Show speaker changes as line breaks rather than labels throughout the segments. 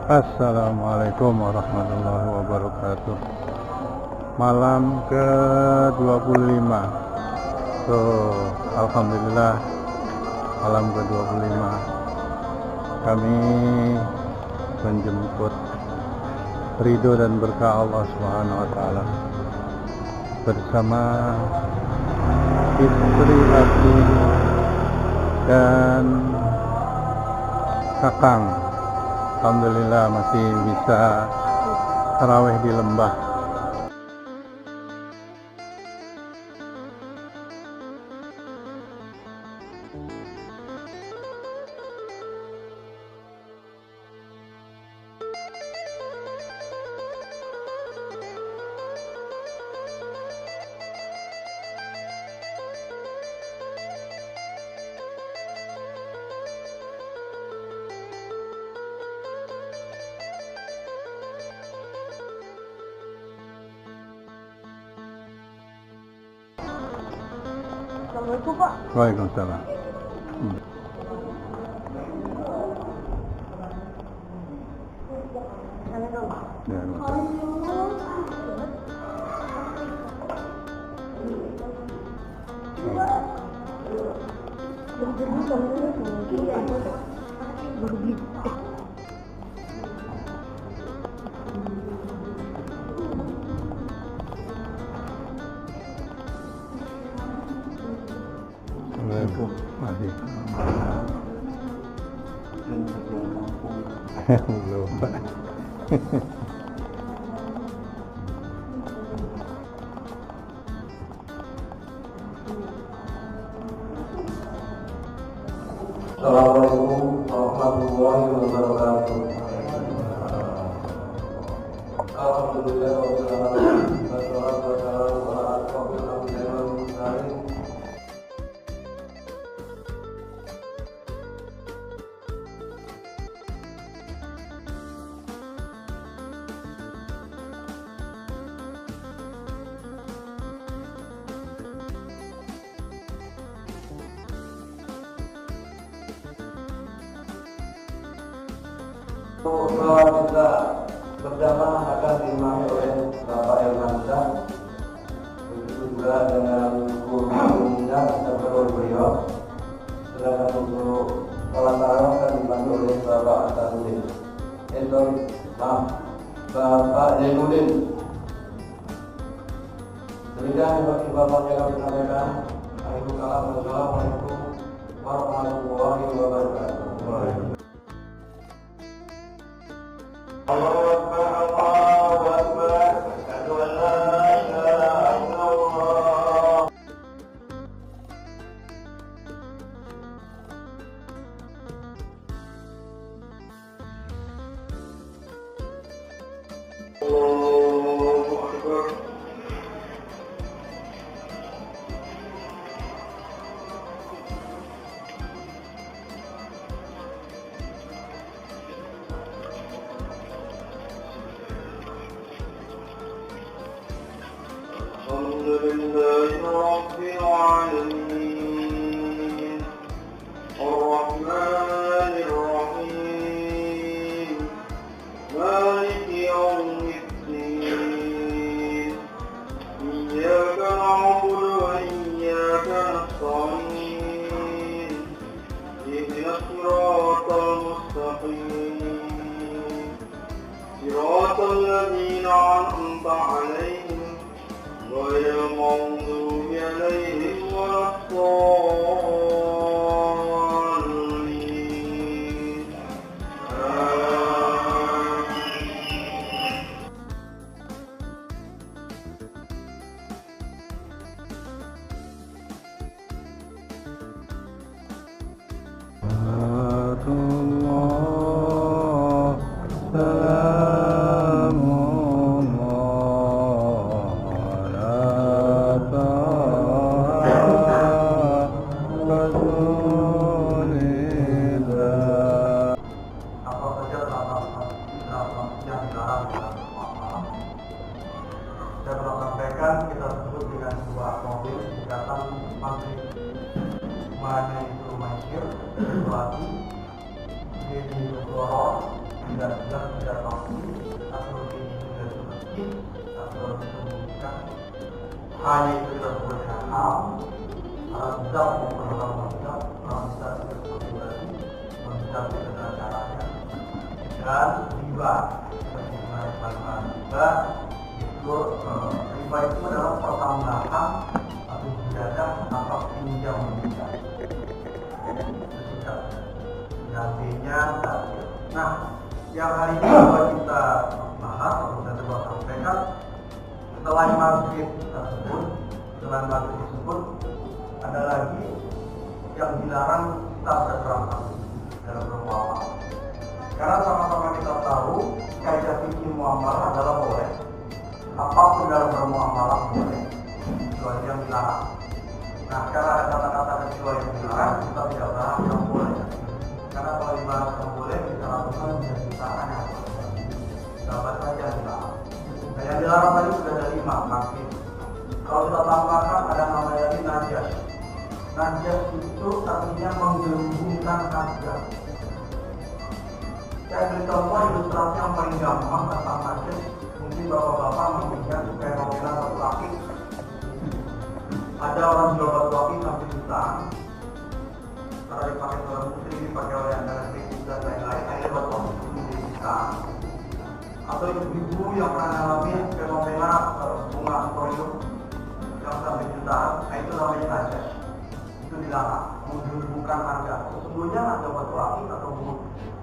Assalamualaikum warahmatullahi wabarakatuh. Malam ke-25. Alhamdulillah malam ke-25 kami menjemput ridho dan berkah Allah Subhanahu wa taala bersama istri Abdi dan Kakang. Alhamdulillah masih bisa tarawih di lembah.
Assalamualaikum Pak.
Waalaikumsalam. Ya, masih belum Pak.
Assalamualaikum warahmatullahi wabarakatuh. Alhamdulillah rabbil alamin. Wassalatu wassalamu ala asyrofil anbiya'i wal mursalin. Bahwa kita berjamaah akan diimami oleh Bapak Irmansyah, begitu juga dengan gurunya serta beliau. Sedangkan untuk sholat tarawih akan dibantu oleh Bapak Asanuddin. Bapak Zainuddin. Demikian bagi Bapak yang kami sampaikan. Assalamualaikum warahmatullahi wabarakatuh. Allahu Akbar, Allahu Akbar, asyhadu an la ilaha illallah. Allahu Akbar. Alhamdulillahi rabbil alamin. Ar-Rahmanir Rahim. Maliki yawmiddin. Iyyaka na'budu wa iyyaka nasta'in. Ihdinas siratal mustaqim. Siratal ladzina an'amta 'alaihim غير المغضوب عليهم ولا الضالين. Kita sebut dengan sebuah mobil ikatan pabrik mana itu Masyir, Sulati, Dini Nugroho, dan jelas tidak mampu atau ini sudah seperti atau disembunyikan hanya itu tidak boleh haram zat yang pertama zat tidak seperti zat dengan caranya dan riba seperti menarik manfaat riba itu riba itu adalah pertambahan atau ziyadah atas pinjam meminjam nantinya. Nah, yang hari ini coba kita bahas atau kita coba sampaikan selain maghrib tersebut ada lagi yang dilarang kita bertransaksi dalam bermuamalah. Karena sama-sama kita tahu kaidah fikih muamalah adalah boleh apapun dalam bermuamalah boleh kecuali yang dilarang. Nah, karena ada kata-kata kecuali yang dilarang kita tidak bahas yang boleh. Karena kalau dibahas yang boleh kita lakukan dengan jutaan yang boleh. Dapat saja yang dilarang. Nah, yang dilarang tadi sudah ada 5 maksud. Kalau kita tambahkan ada namanya lagi najas. Najas itu artinya menggelembungkan harga. Saya beri contoh ilustrasi yang paling gampang tentang najas. Mungkin bapak-bapak mengingat fenomena batu akik. Ada orang jual batu akik sampai jutaan. Karena dipakai oleh putri, dipakai oleh anak listrik dan lain-lain, akhirnya batu akik itu menjadi jutaan. Atau ibu-ibu yang pernah ngalamin fenomena bunga antorium yang sampai jutaan, itu namanya najas. Itu dilarang, menggelembungkan harga. Sesungguhnya harga batu akik atau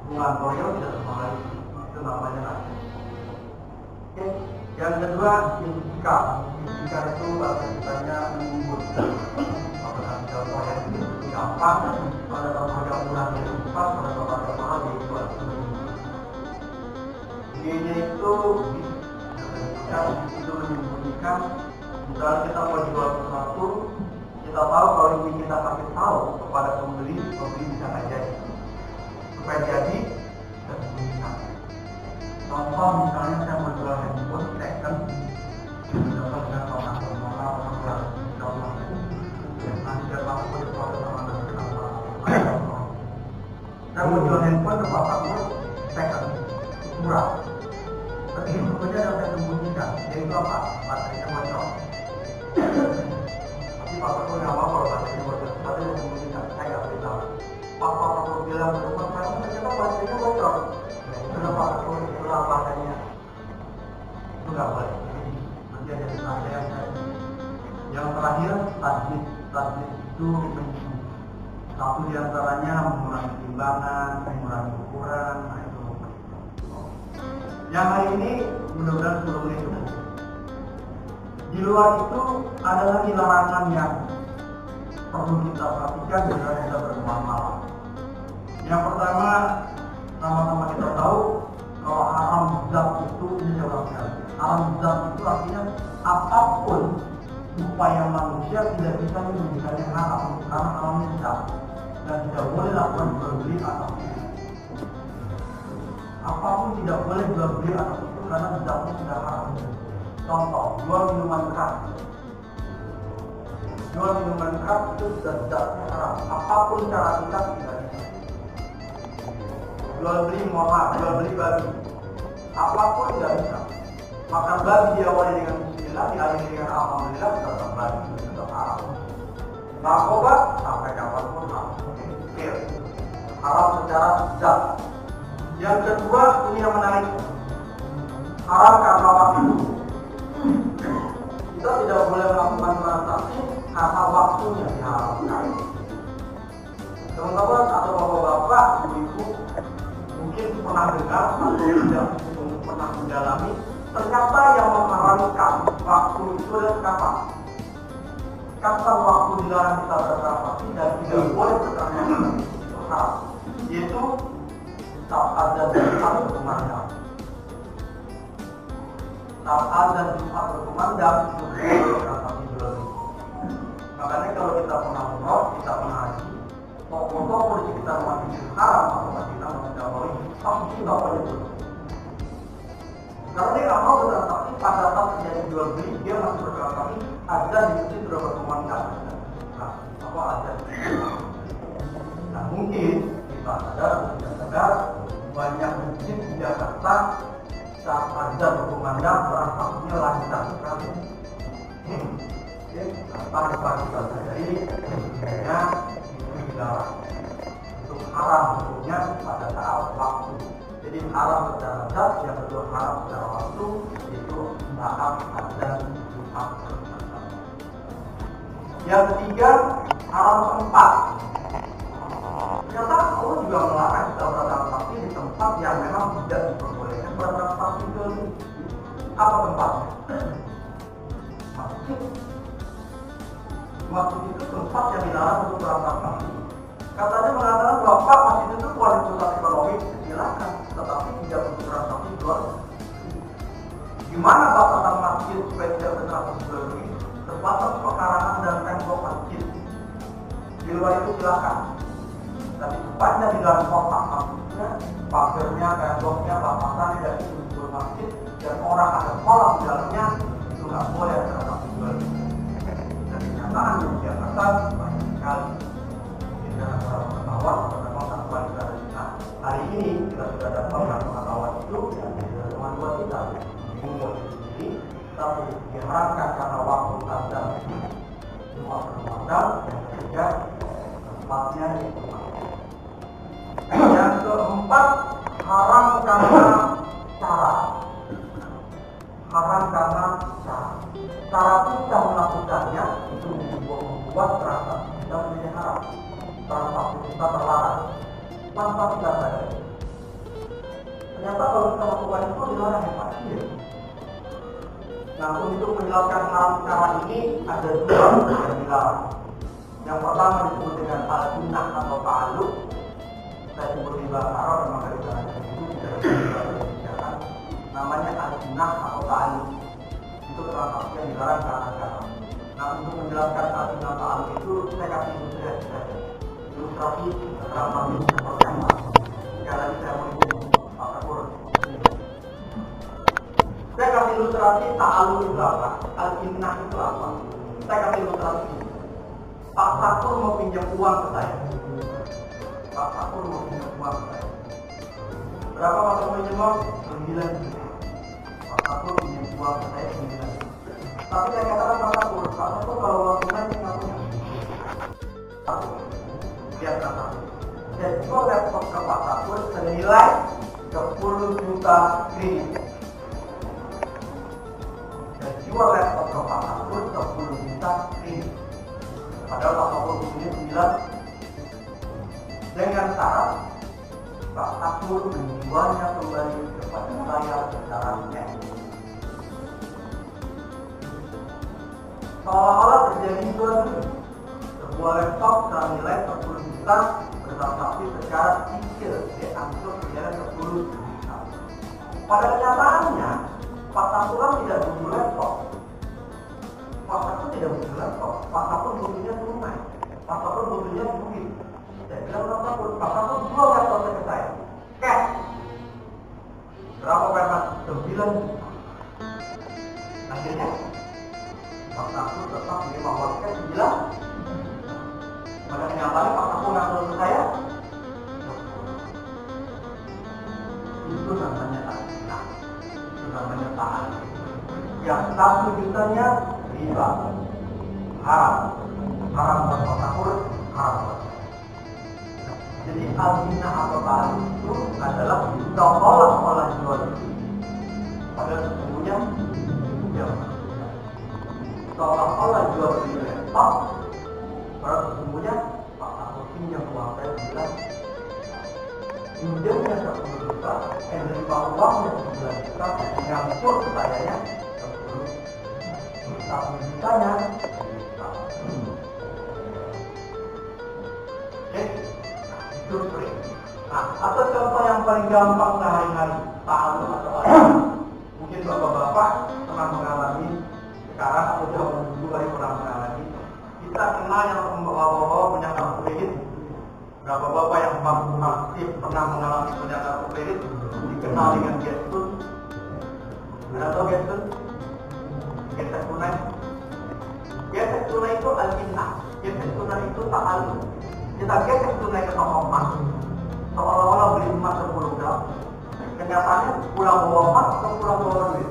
bunga antorium tidak sama lagi. Itu namanya najas. Oke. Yang kedua, istika. Istika itu bahasa kitanya menimbun. Apakah contoh yang ini gampang? Pada harga murah dari cepat, pada harga mahal dijual. G-nya itu itu menyembunyikan. Misalnya kita mau jual sesuatu, kita tahu kalau ini kita kasih tahu kepada pembeli bisa nggak jadi. Supaya jadi, kita sembunyikan. Contoh misalnya saya mau jual handphone second, dapat dengan orang nanti saya lakukan proses sama saya mau jual handphone ke bapak second, murah. Tapi sebetulnya yang saya sembunyikan, yaitu apa? Baterainya bocor. Tapi bapak pun nggak mau kalau baterainya bocor, tapi saya sembunyikan, saya nggak beritahu. Bapak bilang ke rumah saya, ternyata baterainya bocor. Kenapa aku itulah bahasanya? Itu nggak boleh. Nanti ada di yang saya. Yang terakhir, tasbih itu satu diantaranya mengurangi timbangan, mengurangi ukuran. Nah itu. Yang hari ini mudah-mudahan sebelum itu. Di luar itu ada lagi larangan yang perlu kita perhatikan jika kita bermuamalah. Yang pertama, sama-sama kita tahu kalau haram zat itu ini jauh sekali. Haram zat itu artinya apapun upaya manusia tidak bisa menjadikannya haram karena haramnya zat dan tidak boleh lakukan jual beli atas itu. Apapun tidak boleh jual beli atas itu karena zatnya sudah haram. Contoh, jual minuman keras. Jual minuman keras itu sudah zatnya haram. Apapun cara kita tidak bisa. Jual beli mohon, jual beli babi, apapun tidak bisa. Makan babi diawali dengan bismillah, diakhiri dengan alhamdulillah, tetap babi, tetap haram. Narkoba sampai kapanpun haram. Haram secara zat. Yang kedua, ini yang menarik, haram karena waktu. Kita tidak boleh melakukan transaksi karena waktunya diharamkan. Teman-teman atau bapak-bapak, ibu-ibu mungkin pernah dengar atau tidak pernah mendalami, ternyata yang mengharamkan waktu itu adalah kapan? Kapan waktu dilarang kita bertransaksi dan tidak boleh bertransaksi itu haram, yaitu saat azan Jumat berkumandang. Saat azan Jumat berkumandang itu boleh bertransaksi jual beli. Makanya kalau kita pernah umroh, kita pernah haji, toko-toko di sekitar Masjidil Haram atau Madinah Nabawi pasti nggak boleh tutup. Karena dia nggak mau bertransaksi pada saat terjadi jual beli, dia masih bertransaksi azan di situ sudah berkumandang. Nah, apa azan? Nah mungkin kita sadar, tidak sadar, banyak masjid di Jakarta saat azan berkumandang transaksinya lancar sekali. Pagi-pagi saja ini sebenarnya itu dilarang. Itu haram hukumnya pada saat waktu. Jadi haram secara zat, yang kedua haram secara waktu, itu saat azan Jumat. Yang ketiga, haram tempat. Ternyata Allah juga melarang kita bertransaksi di tempat yang memang tidak diperbolehkan bertransaksi jual beli. Apa tempatnya? Masjid. Masjid itu tempat yang dilarang untuk bertransaksi. Katanya mengatakan bahwa Pak, masjid itu bukan pusat ekonomi, silakan, tetapi tidak untuk transaksi jual beli. Gimana batasan masjid supaya tidak bertransaksi jual beli? Terbatas pekarangan dan tembok masjid. Di luar itu silakan. Tapi sepanjang di dalam kotak masjidnya, pagernya, temboknya, batasannya dari sudut masjid, dan orang ada sholat di dalamnya, itu nggak boleh transaksi jual beli. Dan kenyataan di Jakarta banyak sekali. Jadi para pengetahuan, memang tanpa kita ada di sana. Hari ini kita sudah dapatkan pengetahuan itu dan tidak cuma buat kita, buat sendiri, tapi diharapkan karena waktu azan semua berkumandang. Yang ketiga, tempatnya itu. Yang keempat, haram karena cara. Haram karena cara. Cara kita melakukannya itu membuat transaksi kita menjadi haram. Transaksi kita terlarang tanpa kita sadari. Ternyata kalau kita lakukan itu dilarang yang pasti. Nah, untuk menjelaskan haram cara ini ada dua yang dilarang. Yang pertama disebut dengan al-sunnah atau ta'alluq. Saya sebut di bahasa Arab, memang dari bahasa itu tidak bisa namanya al-sunnah atau ta'alluq. Itu transaksi yang dilarang karena cara. Nah, untuk menjelaskan al-sunnah ta'alluq itu saya kasih ilustrasi transaksi seperti apa. Sekali lagi saya mau pakai urut. Saya kasih ilustrasi ta'alluq itu apa, al-sunnah itu apa. Saya kasih ilustrasi. Pak Sakur mau pinjam uang ke saya. Pak Sakur mau pinjam uang ke saya. Berapa Pak Sakur pinjam uang? 9 juta. Pak Sakur pinjam uang ke saya 9 juta. Tapi saya katakan Pak Sakur kalau uang tunai nggak punya. Lihat Pak Sakur. Saya jual laptop ke Pak Sakur senilai 10 juta kredit. Saya jual laptop ke Pak Sakur 10 juta kredit. Padahal Pak Sakur punya 9 dengan syarat Pak Sakur menjualnya kembali kepada saya secara net. Seolah-olah terjadi jual beli. Sebuah laptop senilai 10 juta bertransaksi secara cicil diangsur senilai 10 juta. Pada kenyataannya Pak Sakur tidak butuh laptop. Pak Sakur tidak butuh laptop. Pak Sakur butuhnya tunai. Pak Sakur butuhnya duit. Saya bilang Pak Sakur jual laptopnya ke saya. Cash. Berapa perak? 9 juta. Akhirnya Pak Sakur tetap menerima uang cash 9. Pada kenyataannya Pak Sakur ngambil ke saya. Itu namanya tak. Itu namanya tahan. Yang 1 jutanya riba, haram buat Pak Sakur, haram buat saya. Jadi al-sunnah atau ta'alluq itu adalah seolah-olah jual beli. Padahal sesungguhnya tidak. Seolah-olah jual beli laptop, padahal sesungguhnya Pak Sakur pinjam uang saya bilang pinjamnya 10 juta, menerima uangnya 9 juta, ngangsur ke sayanya 1 jutanya. Itu sering. Nah, atau contoh yang paling gampang sehari-hari, ta'alluq atau al-sunnah. Mungkin bapak-bapak pernah mengalami sekarang atau jauh dulu kali pernah mengalami. Kita kenal yang bapak-bapak punya kartu kredit. Berapa bapak yang masih pernah mengalami punya kartu kredit dikenal dengan gestur. Ada tahu gestur? Gesek tunai. Gesek tunai itu al-sunnah. Gesek tunai itu ta'alluq. Kita gesek tunai ke toko emas. Seolah-olah beli emas 10 gram. Kenyataannya pulang bawa emas atau pulang bawa duit?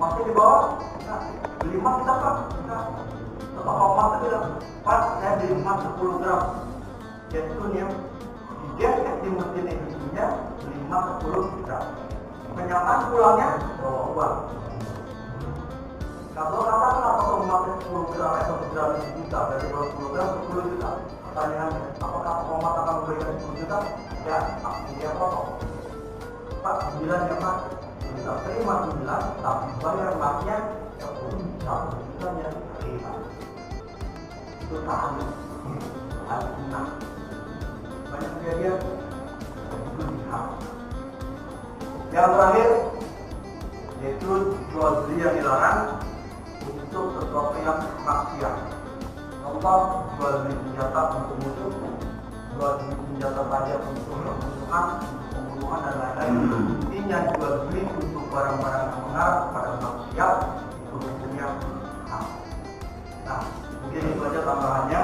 Masih di bawah? Nah, beli emas kita Pak? Nah, tetap emas itu bilang, Pak, saya beli emas 10 gram. Gesturnya, digesek di mesin edisinya, beli emas 10 gram. Kenyataan pulangnya bawa uang. Kalau katakan apakah emasnya 10 gram atau 1 gram 1 juta, berarti kalau 10 gram 10 juta. Pertanyaannya, apakah emas akan memberikan 10 juta? Ya, dia potong. Pak, 9 ya Pak, kita terima 9, tapi bayar emasnya 10 juta nya terima. Itu tahan. Al-Sunnah. Banyak kejadian itu dihak. Yang terakhir, yaitu jual beli yang dilarang untuk sesuatu yang maksiat. Contoh, jual beli senjata untuk musuh, jual beli senjata tajam untuk pembunuhan dan lain-lain. Intinya jual beli untuk barang-barang yang mengarah kepada maksiat itu hukumnya haram. Nah, mungkin itu aja tambahannya.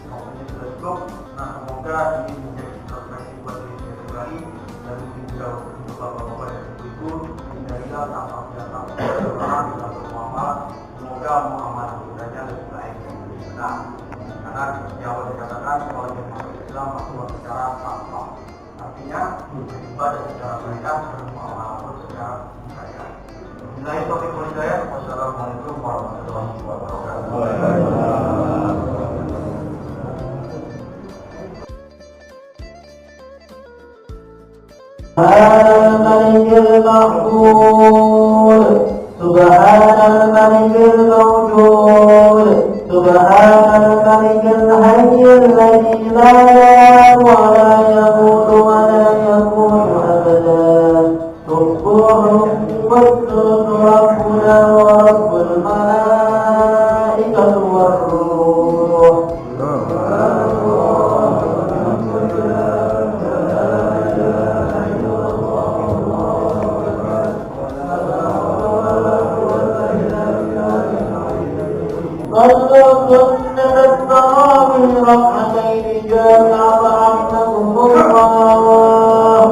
Pokoknya sudah cukup. Nah, semoga ini menjadi inspirasi buat diri saya pribadi dan mungkin juga untuk bapak-bapak dan ibu-ibu hindarilah tampak orang di dalam muamalah. Semoga muamalah kepadanya lebih baik dan lebih benar. Karena di awal dikatakan kalau yang masuk Islam masuk secara tanpa, artinya beribadah secara baik dan bermuamalah pun secara baik. Bismillahirrahmanirrahim. Taufiq wal hidayah. Wassalamualaikum warahmatullahi wabarakatuh.
الملك المقبول سبحان الملك الموجود سبحان الملك الحي الذي لا ينام ولا يموت ولا يكون أبدا سبوح قدوس ربنا ورب الملائكة والروح صلوكن بالتراوي ركعتين جامعة رحمكم الله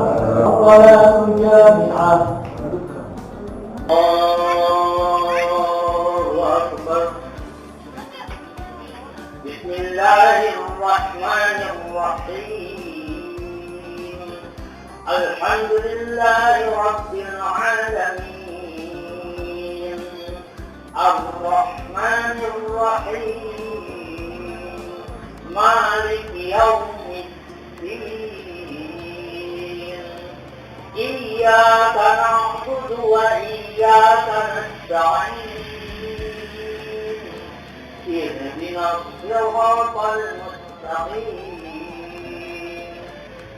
الصلاة جامعة الله أكبر بسم الله الرحمن الرحيم الحمد لله رب العالمين الرحمن الرحيم مالك يوم الدين إياك نعبد وإياك نستعين اهدنا الصراط المستقيم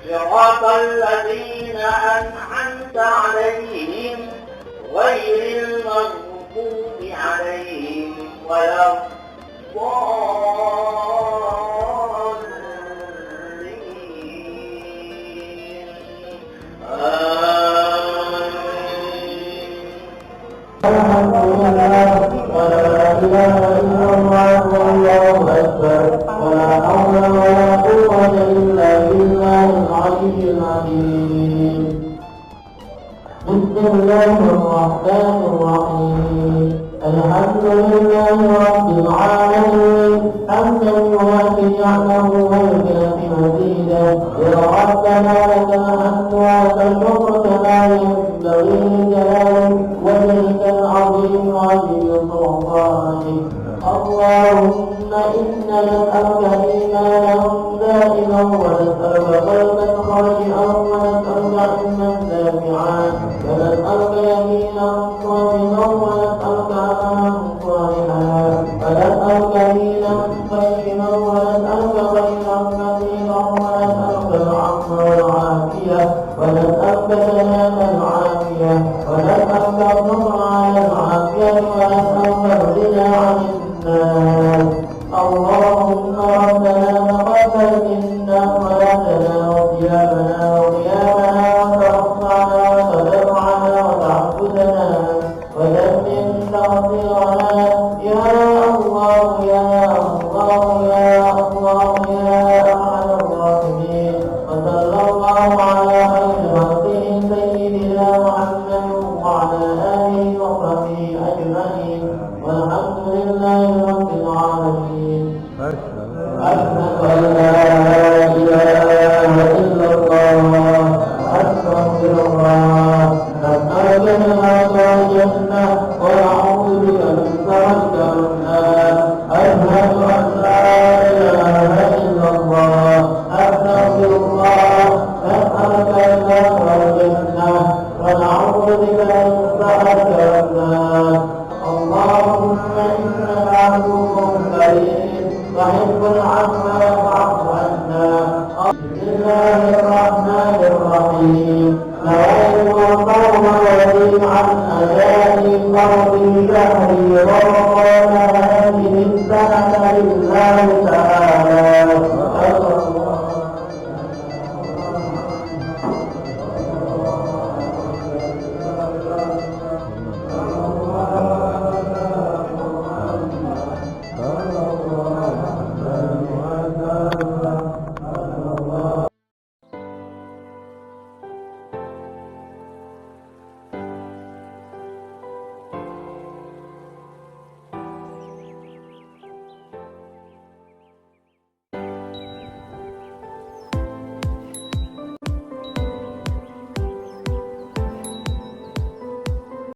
صراط الذين أنعمت عليهم غير المغضوب عليهم ولا الضالين الحمد لله ولا إله إلا الله والله أكبر ولا حول ولا قوة إلا بالله العلي العظيم بسم الله الرحمن الرحيم الحمد لله رب العالمين حمدا يوافي نعمه ويكافئ مزيدا يا ربنا لك الحمد والشكر كما ينبغي لجلالك وجهك العظيم وعظيم سلطانك اللهم إنا نسألك إيمانا دائما ونسألك قلبا خاشعا ونسألك علما نافعا ونسألك يمينا صادقا ونسألك عملا صالحا ونسألك دينا قيما ونسألك خيرا كثيرا ونسألك العفو والعافية ونسألك سلام العافية ونسألك النصر